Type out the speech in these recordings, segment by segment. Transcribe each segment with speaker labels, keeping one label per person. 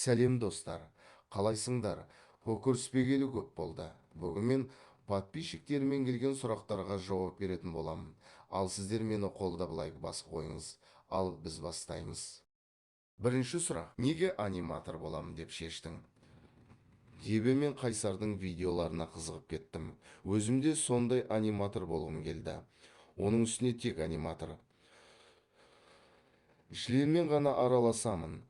Speaker 1: Сәлем достар, қалайсыңдар? Көріспегелі көп болды. Бүгін мен подписчиктермен келген сұрақтарға жауап беретін боламын. Ал сіздер мені қолдап лайк басып қойыңыз. Ал біз бастаймыз. Бірінші сұрақ: неге аниматор боламын деп шештің? Жебе мен Қайсардың видеоларына қызығып кеттім. Өзімде сондай аниматор болғым келді. Оның үстіне тек аниматор. Ішілермен ғана араласамын.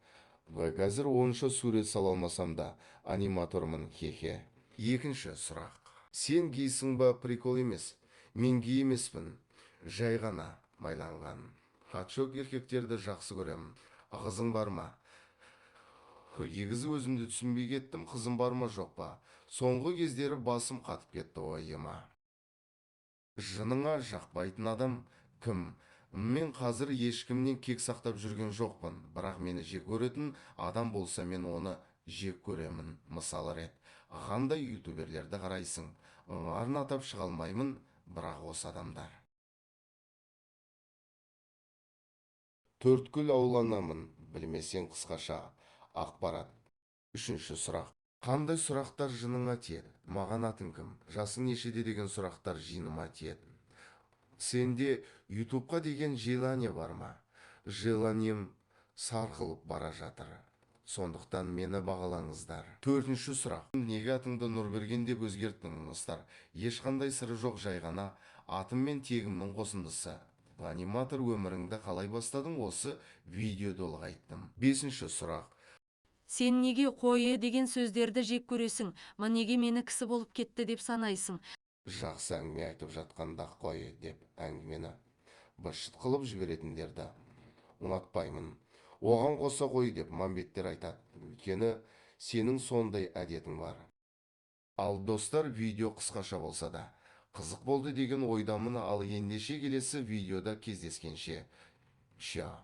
Speaker 1: Қазір онша сурет сала алмасам да аниматормын, хе-хе. Екінші сұрақ: сен гейсің ба? Прикол емес. Мен гей емеспін. Жай ғана майланған. Хатшок еркектерді жақсы көремін. Қызың бар ма? Егізі өзімді түсінбей кеттім. Қызым бар ма жоқ па? Соңғы кездері басым қатып кетті ойыма. Жыныңа жақпайтын адам кім? Мен қазір ешкімнен кек сақтап жүрген жоқпын, бірақ мені жек көретін адам болса мен оны жек көремін. Мысалы рет: қандай ютуберлерді қарайсың? Арын атап шыға алмаймын, бірақ осы адамдар. Төрткүл ауланамын, білмесең қысқаша ақпарат. Үшінші сұрақ: қандай сұрақтар жыныңа тиеді? Маған атың кім? Жасың нешеде деген сұрақтар жиныма тиеді. Сенде ютубқа деген желание бар ма? Желанием сарқылып бара жатыр. Сондықтан мені бағалаңыздар. Төртінші сұрақ: неге атыңды Нұрберген деп өзгерттіңіздер? Ешқандай сыры жоқ, жай ғана атым мен тегімнің қосындысы. Аниматор өміріңді қалай бастадың? Осы видеода айттым. Бесінші сұрақ:
Speaker 2: Сен неге қойы деген сөздерді жек көресің? Неге мені кісі болып кетті деп санайсың?
Speaker 1: Жақсы әңгіме айтып жатқанда қой деп әңгімені быт-шыт қылып жіберетіндерді ұнатпаймын. Оған қоса қой деп мәмбеттер айтады. Өйткені сенің сондай әдетің бар. Ал достар, видео қысқаша болса да қызық болды деген ойдамын. Ал ендеше келесі видеода кездескенше. Чао.